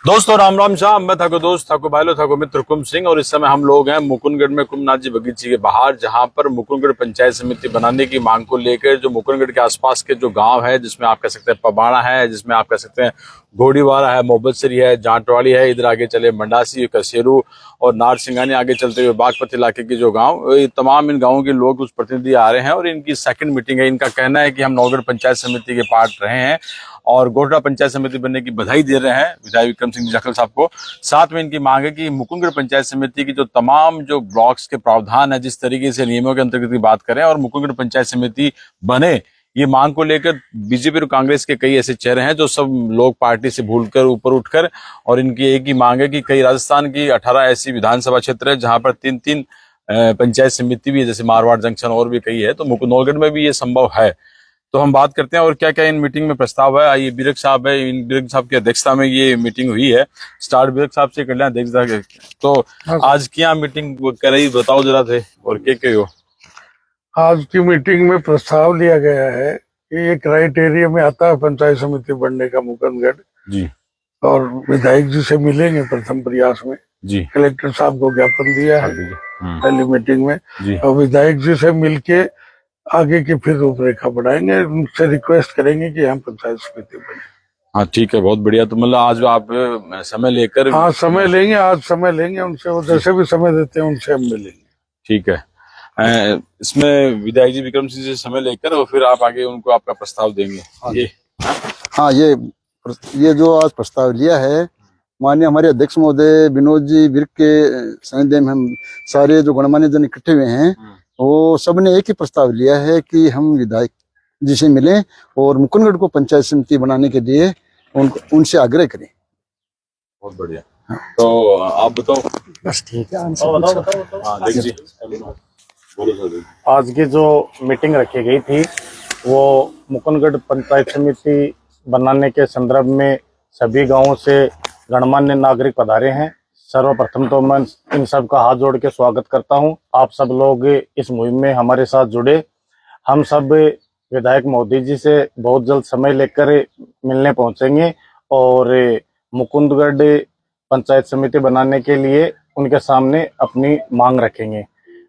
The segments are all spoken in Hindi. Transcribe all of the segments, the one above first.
दोस्तों राम राम शाह, मैं थाको दोस्त थाको भाईलो थाको मित्र कुम सिंह और इस समय हम लोग हैं मुकुंदगढ़ में कुमनाथ जी बगीचे के बाहर, जहां पर मुकुंदगढ़ पंचायत समिति बनाने की मांग को लेकर जो मुकुंदगढ़ के आसपास के जो गांव है, जिसमें आप कह सकते हैं पबाड़ा है, जिसमें आप कह सकते हैं घोड़ीवाड़ा है, मोहब्बतसरी है, जाटवाड़ी है, इधर आगे चले मंडासी, कसेरू और नारसिंगानी, आगे चलते हुए बागपत इलाके के जो गाँव, तमाम इन गाँवों के लोग कुछ प्रतिनिधि आ रहे हैं और इनकी सेकंड मीटिंग है। इनका कहना है कि हम नौगढ़ पंचायत समिति के पार्ट रहे हैं और गोठड़ा पंचायत समिति बनने की बधाई दे रहे हैं विधायक विक्रम सिंह जाखल साहब को। साथ में इनकी मांग है कि मुकुंदगढ़ पंचायत समिति की जो तमाम जो ब्लॉक्स के प्रावधान है, जिस तरीके से नियमों के अंतर्गत की बात करें और मुकुंदगढ़ पंचायत समिति बने, ये मांग को लेकर बीजेपी और कांग्रेस के कई ऐसे चेहरे हैं जो सब लोग पार्टी से भूलकर ऊपर उठकर, और इनकी एक ही मांग है कि कई राजस्थान की 18 ऐसी विधानसभा क्षेत्र है जहां पर 3-3 पंचायत समिति भी है, जैसे मारवाड़ जंक्शन और भी कई है, तो मुकुंदगढ़ में भी ये संभव है। तो हम बात करते हैं और क्या क्या इन मीटिंग में प्रस्ताव है। आइए, बीरक साहब है, इन बीरक साहब की अध्यक्षता में ये मीटिंग हुई है। स्टार्ट बीरक साहब से कर लें अध्यक्षता। तो आज क्या मीटिंग कर रही, बताओ जरा थे और क्या हो। आज की मीटिंग में प्रस्ताव लिया गया है कि ये क्राइटेरिया में आता है पंचायत समिति बनने का मुकुंदगढ़ जी, और विधायक जी से मिलेंगे प्रथम प्रयास में जी। कलेक्टर साहब को ज्ञापन दिया है पहली मीटिंग में जी, और विधायक जी से मिलके आगे की फिर रूपरेखा बढ़ाएंगे, उनसे रिक्वेस्ट करेंगे कि हम पंचायत समिति बने। हाँ ठीक है, बहुत बढ़िया। तो मतलब आज आप समय लेकर, हाँ समय लेंगे, आज समय लेंगे उनसे, वो जैसे भी समय देते हैं उनसे हम मिलेंगे। ठीक है, इसमें विधायक जी विक्रम सिंह से समय लेकर और फिर आप आगे उनको आपका प्रस्ताव देंगे। हाँ, ये जो आज प्रस्ताव लिया है माननीय हमारे अध्यक्ष महोदय विनोद जी विर्क के सानिध्य में हम सारे जो गणमान्य जन इकट्ठे हुए हैं, वो सबने एक ही प्रस्ताव लिया है कि हम विधायक जी से मिलें और मुकुंदगढ़ को पंचायत समिति बनाने के लिए उनसे आग्रह करें। बहुत बढ़िया। तो आप बताओ। बस ठीक है। आज की जो मीटिंग रखी गई थी वो मुकुंदगढ़ पंचायत समिति बनाने के संदर्भ में सभी गांवों से गणमान्य नागरिक पधारे हैं। सर्वप्रथम तो मैं इन सब का हाथ जोड़ के स्वागत करता हूं। आप सब लोग इस मुहिम में हमारे साथ जुड़े। हम सब विधायक मोदी जी से बहुत जल्द समय लेकर मिलने पहुंचेंगे और मुकुंदगढ़ पंचायत समिति बनाने के लिए उनके सामने अपनी मांग रखेंगे।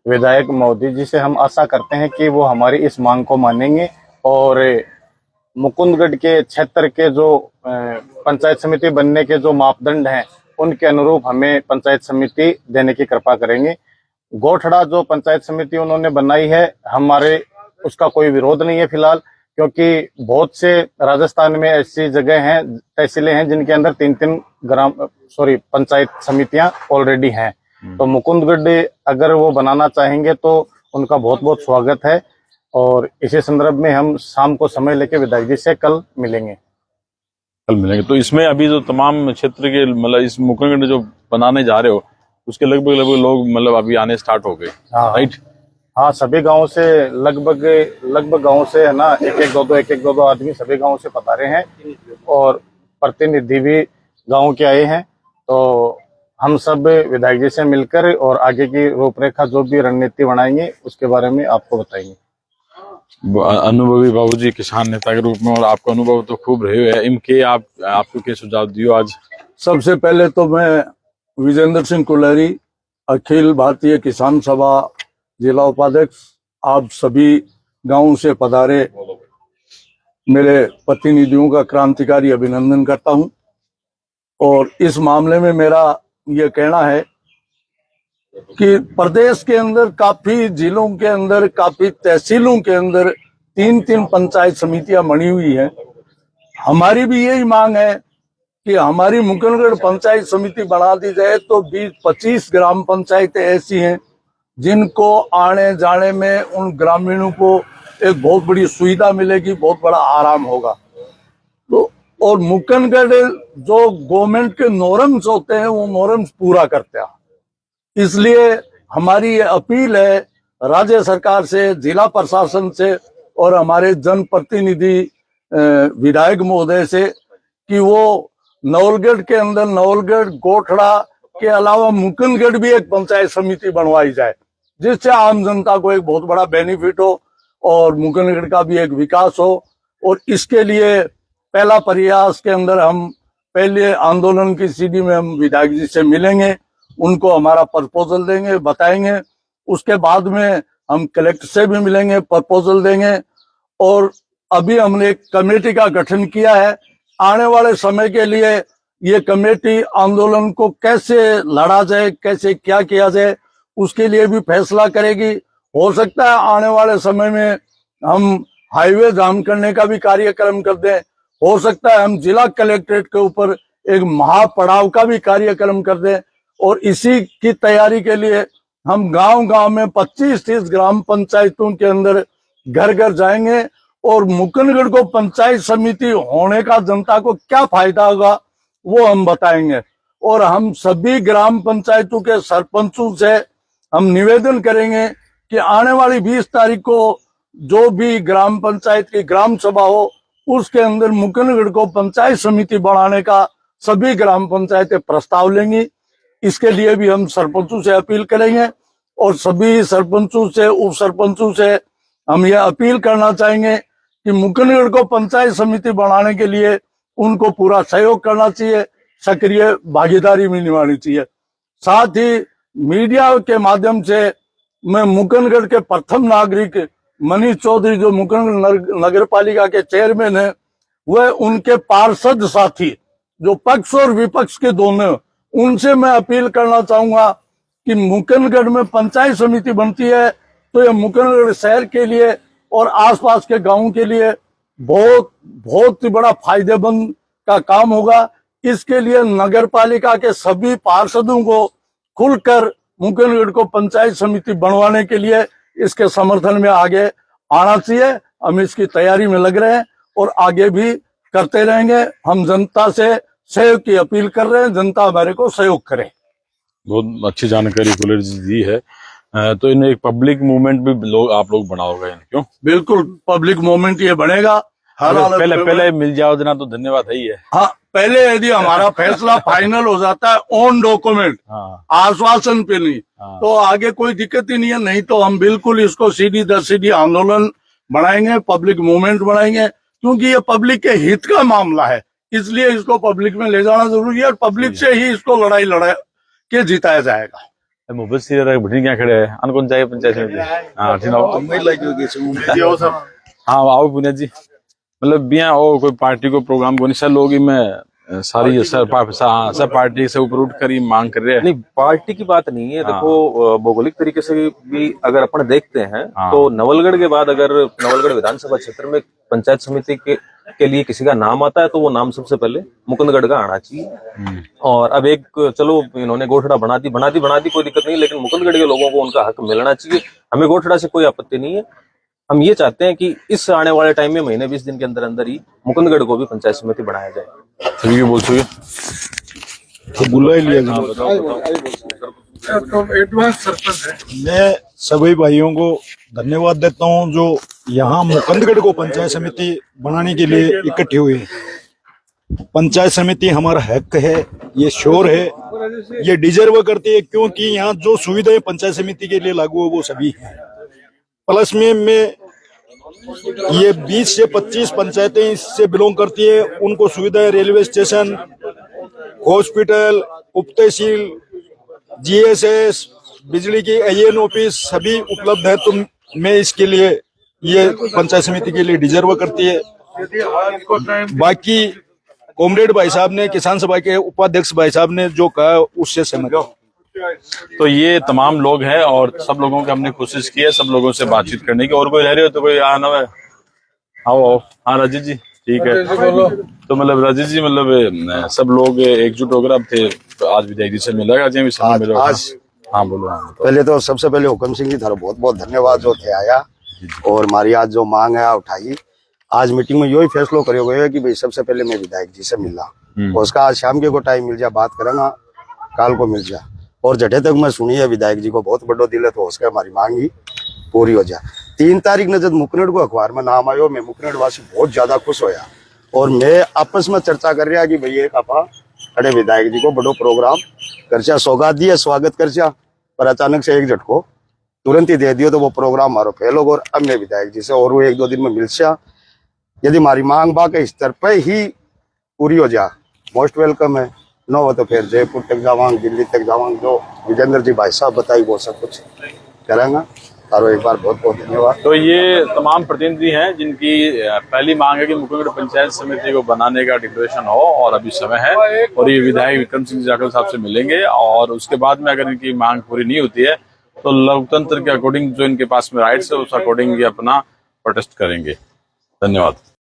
विधायक मोदी जी से हम आशा करते हैं कि वो हमारी इस मांग को मानेंगे और मुकुंदगढ़ के क्षेत्र के जो पंचायत समिति बनने के जो मापदंड हैं उनके अनुरूप हमें पंचायत समिति देने की कृपा करेंगे। गोठड़ा जो पंचायत समिति उन्होंने बनाई है, हमारे उसका कोई विरोध नहीं है फिलहाल, क्योंकि बहुत से राजस्थान में ऐसी जगह हैं, तहसीलें हैं जिनके अंदर 3-3 पंचायत समितियां ऑलरेडी हैं। तो मुकुंदगढ़ अगर वो बनाना चाहेंगे तो उनका बहुत बहुत स्वागत है और इसी संदर्भ में हम शाम को समय लेके विधायक जी से कल मिलेंगे। तो इसमें अभी जो तमाम क्षेत्र के मतलब इस मुकुंदगढ़ जो बनाने जा रहे हो उसके लगभग लोग मतलब अभी आने स्टार्ट हो गए। हाँ राइट। हाँ, सभी गांवों से लगभग गांवों से है ना, एक एक दो आदमी सभी गांवों से पधारे हैं और प्रतिनिधि भी गांव के आए हैं। तो हम सब विधायक जी से मिलकर और आगे की रूपरेखा जो भी रणनीति बनाएंगे उसके बारे में आपको बताएंगे। अनुभवी बाबूजी किसान नेता के रूप में और आपका अनुभव तो खूब रहे है, इनके आपको क्या सुझाव दियो आज। सबसे पहले तो मैं विजेंद्र सिंह कुलहरी, अखिल भारतीय किसान सभा जिला उपाध्यक्ष, आप सभी गांवों से पधारे मेरे प्रतिनिधियों का क्रांतिकारी अभिनंदन करता हूं। और इस मामले में मेरा यह कहना है कि प्रदेश के अंदर काफी जिलों के अंदर, काफी तहसीलों के अंदर 3-3 पंचायत समितियां बनी हुई हैं। हमारी भी यही मांग है कि हमारी मुकुंदगढ़ पंचायत समिति बना दी जाए तो 20-25 ग्राम पंचायतें ऐसी हैं जिनको आने जाने में उन ग्रामीणों को एक बहुत बड़ी सुविधा मिलेगी, बहुत बड़ा आराम होगा। तो और मुकुंदगढ़ जो गवर्नमेंट के नॉर्म्स होते हैं वो नॉर्म्स पूरा करते हैं, इसलिए हमारी ये अपील है राज्य सरकार से, जिला प्रशासन से और हमारे जनप्रतिनिधि विधायक महोदय से कि वो नवलगढ़ के अंदर नवलगढ़ गोठड़ा के अलावा मुकुंदगढ़ भी एक पंचायत समिति बनवाई जाए, जिससे आम जनता को एक बहुत बड़ा बेनिफिट हो और मुकुंदगढ़ का भी एक विकास हो। और इसके लिए पहला प्रयास के अंदर हम पहले आंदोलन की सीढ़ी में हम विधायक जी से मिलेंगे, उनको हमारा प्रपोजल देंगे, बताएंगे। उसके बाद में हम कलेक्टर से भी मिलेंगे, प्रपोजल देंगे। और अभी हमने एक कमेटी का गठन किया है। आने वाले समय के लिए ये कमेटी आंदोलन को कैसे लड़ा जाए, कैसे क्या किया जाए, उसके लिए भी फैसला करेगी। हो सकता है आने वाले समय में हम हाईवे जाम करने का भी कार्यक्रम कर दें। हो सकता है हम जिला कलेक्ट्रेट के ऊपर एक महापड़ाव का भी कार्यक्रम कर दें। और इसी की तैयारी के लिए हम गांव-गांव में 25-30 ग्राम पंचायतों के अंदर घर घर जाएंगे और मुकुंदगढ़ को पंचायत समिति होने का जनता को क्या फायदा होगा वो हम बताएंगे। और हम सभी ग्राम पंचायतों के सरपंचों से हम निवेदन करेंगे कि आने वाली 20 तारीख को जो भी ग्राम पंचायत की ग्राम सभा हो, उसके अंदर मुकुंदगढ़ को पंचायत समिति बनाने का सभी ग्राम पंचायतें प्रस्ताव लेंगी। इसके लिए भी हम सरपंचों से अपील करेंगे और सभी सरपंचों से, उप सरपंचों से हम यह अपील करना चाहेंगे कि मुकुंदगढ़ को पंचायत समिति बनाने के लिए उनको पूरा सहयोग करना चाहिए, सक्रिय भागीदारी भी निभानी चाहिए। साथ ही मीडिया के माध्यम से मैं मुकुंदगढ़ के प्रथम नागरिक मनीष चौधरी, जो मुकुंदगढ़ नगर पालिका के चेयरमैन है, वह उनके पार्षद साथी जो पक्ष और विपक्ष के दोनों, उनसे मैं अपील करना चाहूंगा कि मुकुंदगढ़ में पंचायत समिति बनती है तो यह मुकुंदगढ़ शहर के लिए और आसपास के गांवों के लिए बहुत ही बड़ा फायदेमंद का काम होगा। इसके लिए नगर पालिका के सभी पार्षदों को खुलकर मुकुंदगढ़ को पंचायत समिति बनवाने के लिए इसके समर्थन में आगे आना चाहिए। हम इसकी तैयारी में लग रहे हैं और आगे भी करते रहेंगे। हम जनता से सहयोग की अपील कर रहे हैं, जनता हमारे को सहयोग करे। बहुत अच्छी जानकारी कुलर जी दी है। तो इन्हें एक पब्लिक मूवमेंट भी आप लोग बनाओगे, क्यों? बिल्कुल पब्लिक मूवमेंट ये बनेगा। हर हालत में पहले मिल जाओ जना तो धन्यवाद है ही है। हाँ, पहले यदि हमारा फैसला फाइनल हो जाता है ऑन डॉक्यूमेंट, आश्वासन पे नहीं, तो आगे कोई दिक्कत ही नहीं है। नहीं तो हम बिल्कुल इसको सीधी दर सीधी आंदोलन बनाएंगे, पब्लिक मूवमेंट बनाएंगे, क्योंकि ये पब्लिक के हित का मामला है। इसलिए इसको पब्लिक में ले जाना जरूरी है और पब्लिक से ही इसको लड़ाई लड़ा के जिताया जाएगा। मोहब्बत सिंह बढ़ी क्या खड़े हैं अन कौन चाहिए पंचायत समिति? हाँ ठीक है। हाँ आओ पुनिया जी, मतलब बिया ओ कोई पार्टी को प्रोग्राम को निशा लोग में सारी सब पार्टी से ऊपर उठ कर ही मांग कर रहे हैं। नहीं, पार्टी की बात नहीं है। देखो भौगोलिक तरीके से भी अगर अपन देखते हैं तो नवलगढ़ के बाद अगर नवलगढ़ विधानसभा क्षेत्र में पंचायत समिति के लिए किसी का नाम आता है तो वो नाम सबसे पहले मुकुंदगढ़ का आना चाहिए। और अब एक चलो इन्होंने गोठड़ा बना दी कोई दिक्कत नहीं, लेकिन मुकुंदगढ़ के लोगों को उनका हक मिलना चाहिए। हमें गोठड़ा से कोई आपत्ति नहीं है। हम ये चाहते हैं कि इस आने वाले टाइम में महीने 20 दिन के अंदर अंदर ही मुकुंदगढ़ को भी पंचायत समिति बनाया जाए। सभी को बोल सके तो बुला ही लिया। एडवांस सरपंच है। मैं सभी भाइयों को धन्यवाद देता हूं जो यहाँ मुकुंदगढ़ को पंचायत समिति बनाने के लिए इकट्ठे हुए। पंचायत समिति हमारा हक है, ये श्योर है, ये डिजर्व करती है, क्योंकि यहाँ जो सुविधाएं पंचायत समिति के लिए लागू है वो सभी है। प्लस में ये 20 से 25 पंचायतें इससे बिलोंग करती है, उनको सुविधाएं रेलवे स्टेशन, हॉस्पिटल, उप तहसील, जीएसएस, बिजली की AN ऑफिस सभी उपलब्ध है। तो मैं इसके लिए ये पंचायत समिति के लिए डिजर्व करती है। बाकी कॉमरेड भाई साहब ने, किसान सभा के उपाध्यक्ष भाई साहब ने जो कहा उससे सहमत हूं। तो ये तमाम लोग हैं और सब लोगों की हमने कोशिश की है सब लोगों से बातचीत करने की। और कोई रह रहे हो तो कोई आना है? आओ। हाँ राजीव जी ठीक है। तो मतलब राजीव जी मतलब सब लोग एकजुट होकर अब थे तो आज विधायक जी से मिला आज। हाँ बोलो। पहले तो सबसे पहले हुक्म सिंह जी थारा बहुत बहुत धन्यवाद जो थे आया और हमारी आज जो मांग है उठाई। आज मीटिंग में यही फैसला करो गए कि भाई सबसे पहले मैं विधायक जी से मिला और उसका आज शाम के को टाइम मिल जाए बात करेंगा, काल को मिल जाए। और जटे तक मैं सुनी है विधायक जी को बहुत बड़ो दिल है तो उसका हमारी मांग ही पूरी हो जाए। 3 तारीख ने जब मुकुंदगढ़ को अखबार में नाम आयो, मैं मुकुंदगढ़ वासी बहुत ज्यादा खुश होया और मैं आपस में चर्चा कर रहा कि भाई एक आपा अरे विधायक जी को बड़ो प्रोग्राम करचा, सौगात दिया, स्वागत करचा, पर अचानक से एक झटको तुरंत ही दे दियो तो वो प्रोग्राम हमारा फेल हो। और अब मैं विधायक जी से और वो 1-2 दिन में मिलचा, यदि हमारी मांग बाकी स्तर पर ही पूरी हो जाए मोस्ट वेलकम है। न हो तो फिर जयपुर तक जावांग, दिल्ली तक जावांग, जो विजेंद्र जी भाई साहब बताई वो सब कुछ करेंगे। तारो एक बार बहुत बहुत धन्यवाद। तो ये तमाम प्रतिनिधि हैं जिनकी पहली मांग है कि मुकुंदगढ़ पंचायत समिति को बनाने का डिक्लेरेशन हो, और अभी समय है। और ये विधायक विक्रम सिंह जाखड़ साहब से मिलेंगे, और उसके बाद में अगर इनकी मांग पूरी नहीं होती है तो लोकतंत्र के अकॉर्डिंग जो इनके पास में राइट्स है उस अकॉर्डिंग ये अपना प्रोटेस्ट करेंगे। धन्यवाद।